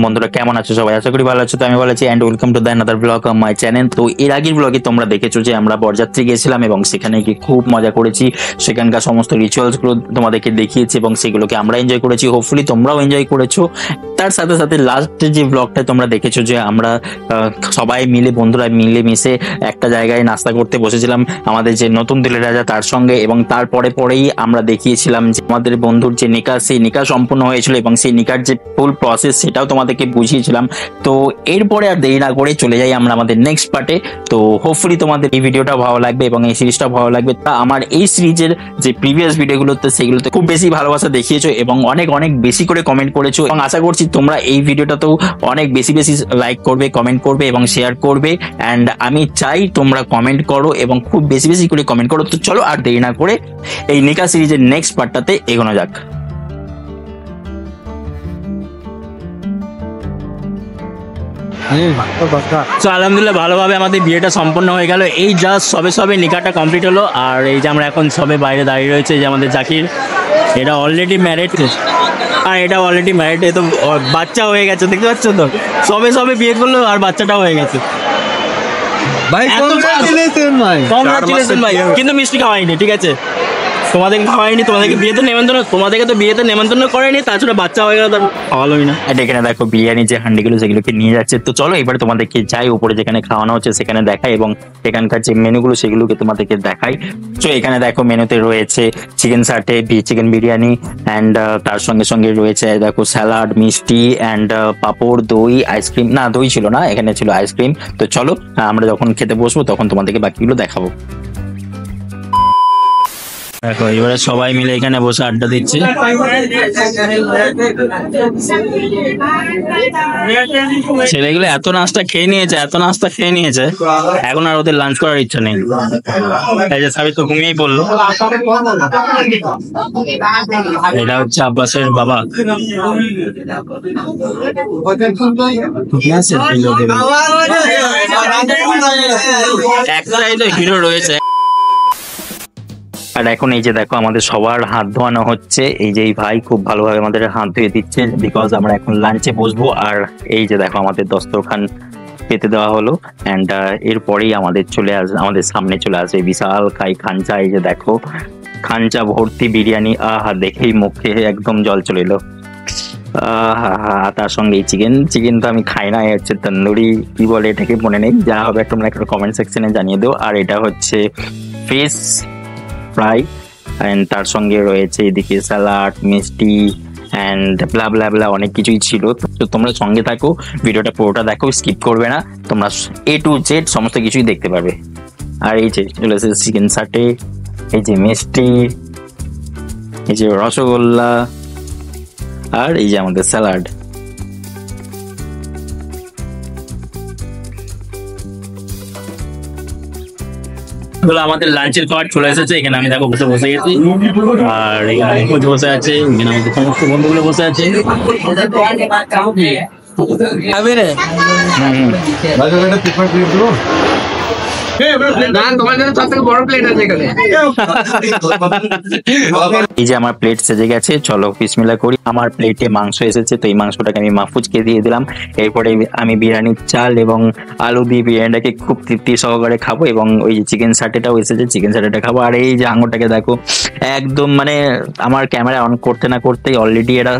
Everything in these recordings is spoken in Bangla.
বন্ধুরা কেমন আছো সবাই? আশা করি ভালো আছো। তো আমি ভালো আছি and welcome to the another blog of my channel. তো এর আগের ব্লগে তোমরা দেখেছো যে আমরা বরযাত্রী গেছিলাম এবং সেখানে গিয়ে খুব মজা করেছি। সেখানকার সমস্ত রিচুয়ালস গুলো তোমাদেরকে দেখিয়েছি এবং সেগুলোকে আমরা এনজয় করেছি। হোপফুলি তোমরাও এনজয় করেছো। তার সাথে সাথে লাস্ট যে ব্লগটা তোমরা দেখেছো যে আমরা সবাই মিলে বন্ধুরা মিলে মিশে একটা জায়গায় নাস্তা করতে বসেছিলাম আমাদের যে নতুন দিলের রাজা তার সঙ্গে, এবং তারপরে পরেই আমরা দেখিয়েছিলাম যে আমাদের বন্ধুর যে নিকাহ, সেই নিকাহ সম্পূর্ণ হয়েছিল এবং সেই নিকার যে ফুল প্রসেস সেটাও তোমাদেরকে বুঝিয়েছিলাম। তো এরপরে আর দেরি না করে চলে যাই আমরা আমাদের নেক্সট পার্টে। তো হোপফুলি তোমাদের এই ভিডিওটা ভালো লাগবে এবং এই সিরিজটাও ভালো লাগবে। তা আমার এই সিরিজের যে প্রিভিয়াস ভিডিওগুলোতে সেগুলোতে খুব বেশি ভালোবাসা দেখিয়েছো এবং অনেক অনেক বেশি করে কমেন্ট করেছো, এবং আশা করছি তোমরা এই ভিডিওটাতেও অনেক বেশি বেশি লাইক করবে, কমেন্ট করবে এবং শেয়ার করবে। অ্যান্ড আমি চাই তোমরা কমেন্ট করো এবং খুব বেশি বেশি করে কমেন্ট করো। তো চলো আর দেরি না করে এই নিকাহ সিরিজের নেক্সট পার্টটাতে এগোনো যাক। আলহামদুলিল্লাহ ভালোভাবে আমাদের বিয়েটা সম্পন্ন হয়ে গেল। এই জাস্ট সবে সবে নিকাহটা কমপ্লিট হলো। আর এই যে আমরা এখন সবে বাইরে দাঁড়িয়ে রয়েছে, যে আমাদের জাকির, এটা অলরেডি ম্যারিড আর এটা অলরেডি ম্যারিড। এ তো বাচ্চা হয়ে গেছে, দেখতে পাচ্ছ তো, সবে সবে বিয়ে করলো আর বাচ্চাটাও হয়ে গেছে ভাই। কংগ্রাচুলেশন ভাই, কিন্তু মিষ্টি খাওয়াইনি, ঠিক আছে? তোমাদেরকে খাওয়াইনি, তোমাদেরকে বিয়েতে নেমন্তন্ন, তোমাদেরকে তো বিয়েতে নেমন্তন্ন করেনি, তাছাড়া বাচ্চা হয়ে গেল তার খাওয়ালোই না। এটা এখানে দেখো বিরিয়ানি যে হান্ডিগুলো সেগুলোকে নিয়ে যাচ্ছে। তো চলো এবারে তোমাদেরকে যাই উপরে যেখানে খাওয়ানো হচ্ছে সেখানে দেখাই এবং এখানকার যে মেনুগুলো সেগুলোকে তোমাদেরকে দেখাই। তো এখানে দেখো মেনুতে রয়েছে চিকেন সাটে, চিকেন বিরিয়ানি, অ্যান্ড তার সঙ্গে সঙ্গে রয়েছে দেখো স্যালাড, মিষ্টি, অ্যান্ড পাঁপড়, দই, আইসক্রিম। না, দই ছিল না, এখানে ছিল আইসক্রিম। তো চলো আমরা যখন খেতে বসবো তখন তোমাদেরকে বাকিগুলো দেখাবো। দেখো এবারে সবাই মিলে এখানে বসে আড্ডা দিচ্ছে। ছেলেগুলো এত নাস্তা খেয়ে নিয়েছে, এখন আর ওদের লাঞ্চ করার ইচ্ছা নেই। এই যে সাবিত তো ঘুমিয়েই পড়লো। এটা হচ্ছে আব্বাসের বাবা। একটা হিরো রয়েছে। আর এখন এই যে দেখো আমাদের সবার হাত ধোয়ানো হচ্ছে। এই যে এই ভাই খুব ভালোভাবে আমাদের হাত ধুয়ে দিচ্ছে, বিকজ আমরা এখন লাঞ্চে বসবো। আর এই যে দেখো আমাদের দস্তরখান পেতে দেওয়া হলো, অ্যান্ড এরপরেই আমাদের সামনে চলে আসবে বিশাল খাঞ্চা। এই যে দেখো খাঞ্চা ভর্তি বিরিয়ানি, আহা দেখেই মুখে একদম জল চলে এলো। তার সঙ্গে এই চিকেন তো আমি খাই না, হচ্ছে তন্দুরি, কি বলে এটাকে মনে নেই, যা হবে তোমরা একটা কমেন্ট সেকশনে জানিয়ে দাও। আর এটা হচ্ছে ফিশ ফ্রাই, অ্যান্ড তার সঙ্গে রয়েছে এদিকে স্যালাড, মিষ্টি, অ্যান্ড ব্লা ব্লা ব্লা অনেক কিছুই ছিল। তো তোমরা সঙ্গে থাকো, ভিডিওটা পুরোটা দেখো, স্কিপ করবে না, তোমরা A to Z সমস্ত কিছুই দেখতে পারবে। আর এই যে চলে এসেছে চিকেন সাটে, এই যে মিষ্টি, এই যে রসগোল্লা, আর এই যে আমাদের স্যালাড। আমাদের লাঞ্চের খাবার চলে এসেছে। এখানে আমি দেখো বসে গেছি, আর এখানে বসে আছে, এখানে আমাদের সমস্ত বন্ধুগুলো বসে আছে। এই যে আমার প্লেট সেজে গেছে, চলো বিসমিল্লাহ করি। আমার প্লেটে মাংস এসেছে, তো এই মাংসটাকে আমি মাহফুজকে দিয়ে দিলাম। এরপরে আমি বিরিয়ানির চাল এবং আলু দিয়ে বিরিয়ানিটাকে খুব তৃপ্তি সহকারে খাবো, এবং ওই যে চিকেন সাটেটাও এসেছে, চিকেন সাটেটা খাবো। আর এই যে আঙুরটাকে দেখো একদম, মানে আমার ক্যামেরা অন করতে না করতেই অলরেডি এরা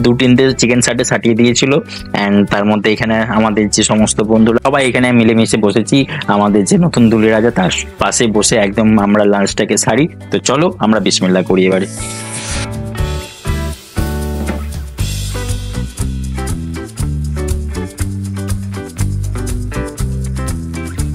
2-3টে চিকেন সাটে সাটিয়ে দিয়েছিল। অ্যান্ড তার মধ্যে এখানে আমাদের যে সমস্ত বন্ধুরা সবাই এখানে মিলেমিশে বসেছি, আমাদের যে নতুন দুলের রাজা তার পাশে বসে একদম আমরা লাঞ্চটাকে সারি। তো চলো আমরা বিসমিল্লাহ করি এবারে।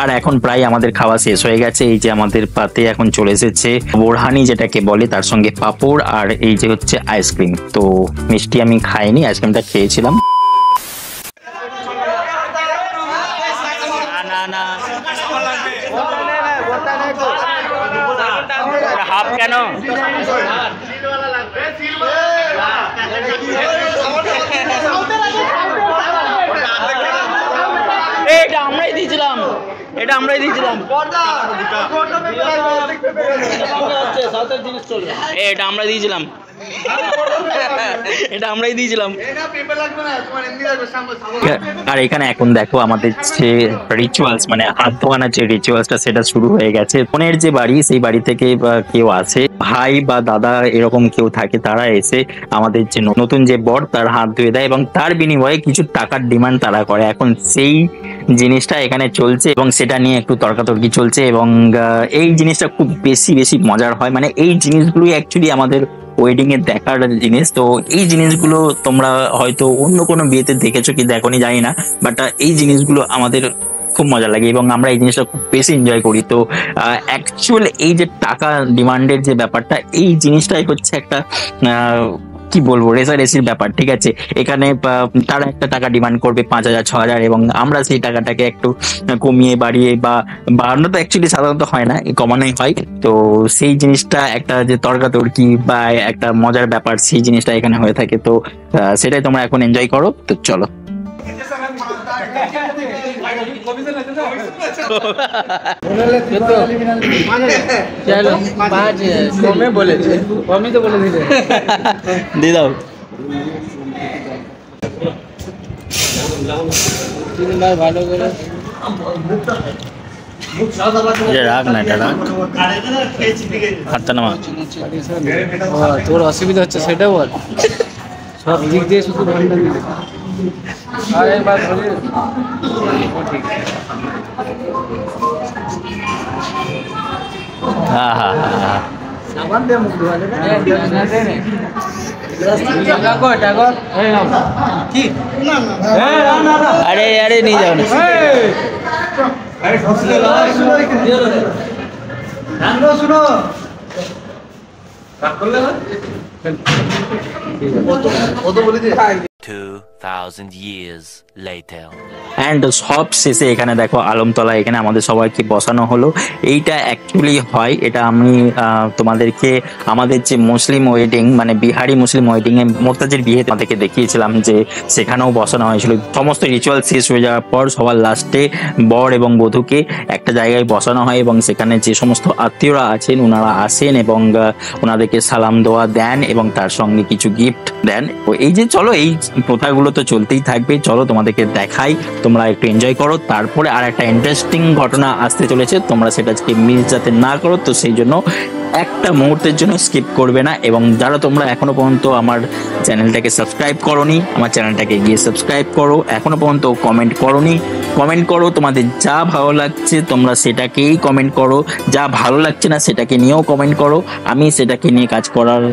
আর এখন প্রায় আমাদের খাওয়া শেষ হয়ে গেছে। এই যে আমাদের পাতে এখন চলে এসেছে বোরহানি যেটাকে বলে, তার সঙ্গে পাঁপড়, আর এই যে হচ্ছে আইসক্রিম। তো মিষ্টি আমি খাইনি, আইসক্রিমটা খেয়েছিলাম। হাফ কেন? এটা আমরাই দিয়েছিলাম, এটা আমরাই দিয়েছিলাম। এটা আমরা দিয়েছিলাম। এটা আমরাই দিয়েছিলাম। আর এখানে এখন দেখো আমাদের যে রিচুয়ালস মানে হাত ধোয়ানোর যে রিচুয়ালসটা সেটা শুরু হয়ে গেছে। বোনের যে বাড়ি সেই বাড়ি থেকে কেউ আসে, ভাই বা দাদা এরকম কেউ থাকে, তারা এসে আমাদের যে নতুন যে বর তার হাত ধুয়ে দেয় এবং তার বিনিময়ে কিছু টাকার ডিমান্ড তারা করে। এখন সেই জিনিসটা এখানে চলছে এবং সেটা নিয়ে একটু তর্কাতর্কি চলছে এবং এই জিনিসটা খুব বেশি বেশি মজার হয়। মানে এই জিনিসগুলোই অ্যাকচুয়ালি আমাদের ওয়েডিং এর দেখার জিনিস। তো এই জিনিসগুলো তোমরা হয়তো অন্য কোনো বিয়েতে দেখেছো কি দেখোনি জানি না, বাট এই জিনিসগুলো আমাদের খুব মজা লাগে এবং আমরা এই জিনিসটা খুব বেশি এনজয় করি। তো অ্যাকচুয়াল এই যে টাকা ডিমান্ডের যে ব্যাপারটা, এই জিনিসটাই হচ্ছে একটা কি বলবো রেসারেসির ব্যাপার। ঠিক আছে, এখানে তারা একটা টাকা ডিমান্ড করবে 5,000 6,000 এবং আমরা সেই টাকাটাকে একটু কমিয়ে বাড়িয়ে বা বাড়ানো তো অ্যাকচুয়ালি সাধারণত হয় না, কমানোই হয়। তো সেই জিনিসটা একটা যে তর্কাতর্কি বা একটা মজার ব্যাপার সেই জিনিসটা এখানে হয়ে থাকে। তো সেটাই তোমরা এখন এনজয় করো। তো চলো। দিয়ে দাও ভালো করে রাখ না, এটা রাখ, হাতটা নামা। তোর অসুবিধা হচ্ছে সেটা বল, সব দিক দিয়ে শুধু ভান্ডার দিলে। হ্যাঁ হ্যাঁ হ্যাঁ, আরে আরে নিয়ে যাও না। শুনো 2000 years later. অ্যান্ড সব শেষে এখানে দেখো আলমতলা, এখানে আমাদের সবাইকে বসানো হলো। এইটা অ্যাকচুয়ালি হয়, এটা আমি তোমাদেরকে আমাদের যে মুসলিম ওয়েডিং মানে বিহারি মুসলিম ওয়েডিং এ মোর্তাজের বিয়ে তোমাদেরকে দেখিয়েছিলাম যে সেখানেও বসানো হয়েছিল। সমস্ত রিচুয়াল শেষ হয়ে যাওয়ার পর সবার লাস্টে বর এবং বধূকে একটা জায়গায় বসানো হয় এবং সেখানে যে সমস্ত আত্মীয়রা আছেন ওনারা আসেন এবং ওনাদেরকে সালাম দেওয়া দেন এবং তার সঙ্গে কিছু গিফট দেন। এই যে চলো এই প্রথাগুলো তো চলতেই থাকবে, চলো তোমাদেরকে দেখাই, তোমরা একটু এনজয় করো। তারপরে আর একটা ইন্টারেস্টিং ঘটনা আসতে চলেছে, তোমরা সেটা মিস যাতে না করো তো সেই জন্য একটা মুহূর্তের জন্য স্কিপ করবে না। এবং যারা তোমরা এখনো পর্যন্ত আমার চ্যানেলটাকে সাবস্ক্রাইব করোনি, আমার চ্যানেলটাকে গিয়ে সাবস্ক্রাইব করো। এখনো পর্যন্ত কমেন্ট করোনি, কমেন্ট করো। তোমাদের যা ভালো লাগছে তোমরা সেটাকেই কমেন্ট করো, যা ভালো লাগছে না সেটাকে নিয়েও কমেন্ট করো। আমি সেটাকে নিয়ে কাজ করার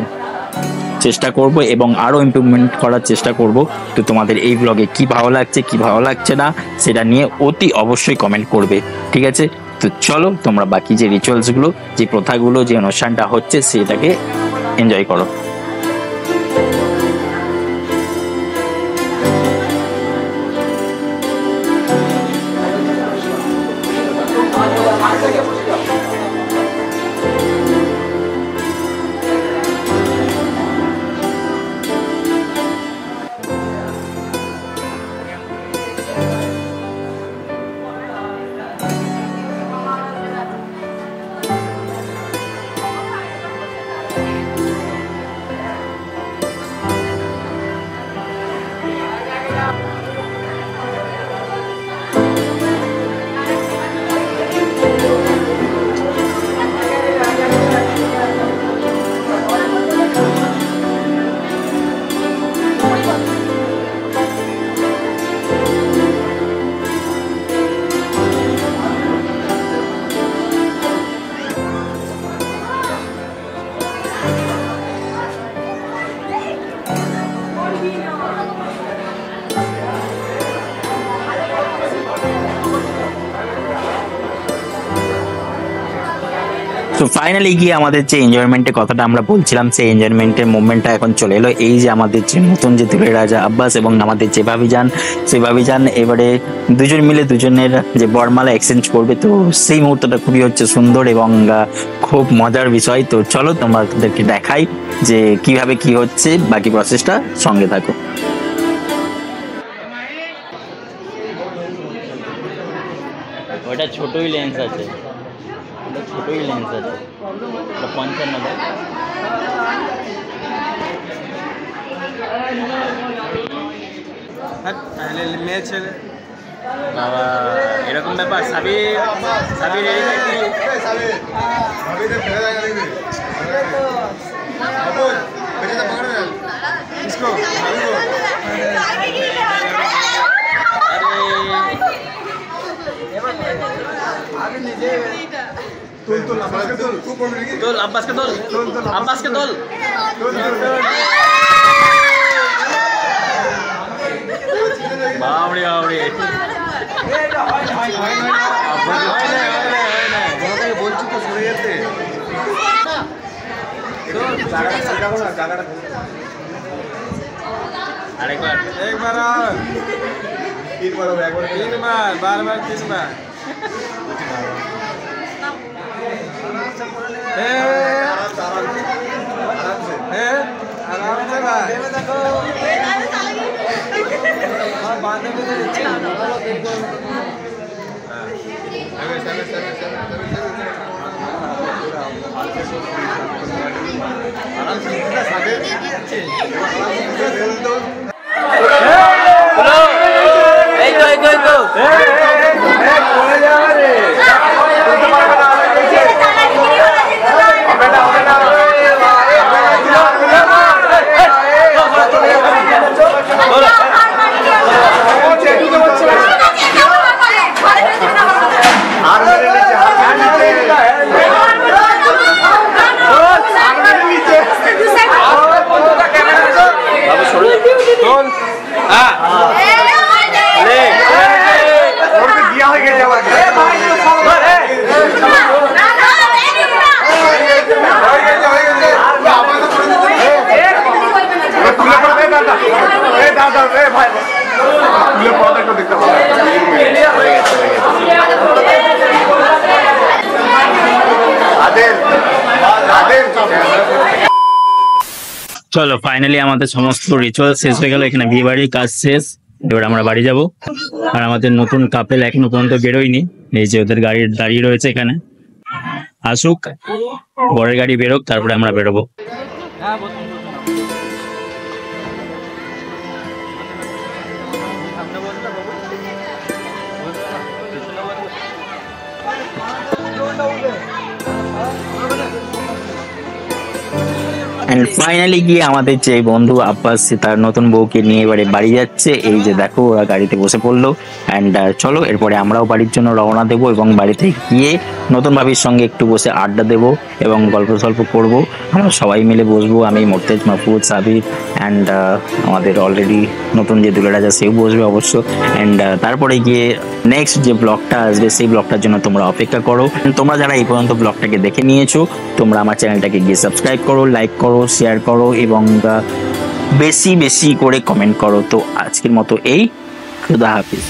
চেষ্টা করব এবং আরো ইমপ্রুভমেন্ট করার চেষ্টা করব। তো তোমাদের এই ব্লগে কি ভালো লাগছে কি ভালো লাগছে না সেটা নিয়ে অতি অবশ্যই কমেন্ট করবে, ঠিক আছে? তো চলো তোমরা বাকি যে রিচুয়ালসগুলো, যে প্রথাগুলো, যে অনুষ্ঠানটা হচ্ছে সেটাকে এনজয় করো। তো ফাইনালি গিয়ে আমাদের যে এনজয়মেন্টের কথাটা আমরা বলছিলাম সেই এনজয়মেন্টের মোমেন্টটা এখন চলে এলো। এই যে আমাদের যে নতুন যে দুলের রাজা আব্বাস এবং আমাদের যে ভাবিজান, সেই ভাবিজান এবারে দুজন মিলে দুজনের যে বরমালা এক্সচেঞ্জ করবে। তো সেই মুহূর্তটা খুবই হচ্ছে সুন্দর এবং খুব মজার বিষয়। তো চলো তোমাদেরকে দেখাই যে কিভাবে কি হচ্ছে, বাকি প্রসেসটা সঙ্গে থাকো। ওটা ছোটই লেন্স আছে, ছোটই লেন্স আছে, 55 মেয়ে ছেলে বাবা এরকম ব্যাপার সাবির সাবির তোল আব্বাসকে তোল আব্বাসকে তোল বাবরে বাবরে বলছি তো সরে যেতে আরেকবার একবার তিনবার বারবার তিনবার आराम से भाई চলো ফাইনালি আমাদের সমস্ত রিচুয়াল শেষ হয়ে গেল, এখানে বিয়ে বাড়ির কাজ শেষ, এবার আমরা বাড়ি যাব। আর আমাদের নতুন কাপেল এখনো পর্যন্ত বেরোয়নি, এই যে ওদের গাড়ি দাঁড়িয়ে রয়েছে এখানে, আসুক বরের গাড়ি বেরোক তারপরে আমরা বেরোবো। এন্ড ফাইনালি গিয়ে আমাদের যে বন্ধু আব্বাস তার নতুন বউকে নিয়ে এবারে বাড়ি যাচ্ছে, এই যে দেখো ওরা গাড়িতে বসে পড়লো। এন্ড চলো এরপরে আমরাও বাড়ির জন্য রওনা দেবো এবং বাড়িতে গিয়ে নতুন ভাবির সঙ্গে একটু বসে আড্ডা দেবো এবং গল্প সল্প করবো। আমরা সবাই মিলে বসবো, আমি মোর্তেজ, মাহফুজ, সাবির অ্যান্ড আমাদের অলরেডি নতুন যে দুলে রাজা সেও বসবে অবশ্য। অ্যান্ড তারপরে গিয়ে নেক্সট যে ব্লগটা আসবে সেই ব্লগটার জন্য তোমরা অপেক্ষা করো। তোমরা যারা এই পর্যন্ত ব্লগটাকে দেখে নিয়েছো তোমরা আমার চ্যানেলটাকে গিয়ে সাবস্ক্রাইব করো, লাইক করো, শেয়ার করো এবং বেশি বেশি করে কমেন্ট করো। তো আজকের মতো এই, খুদা হাফিজ।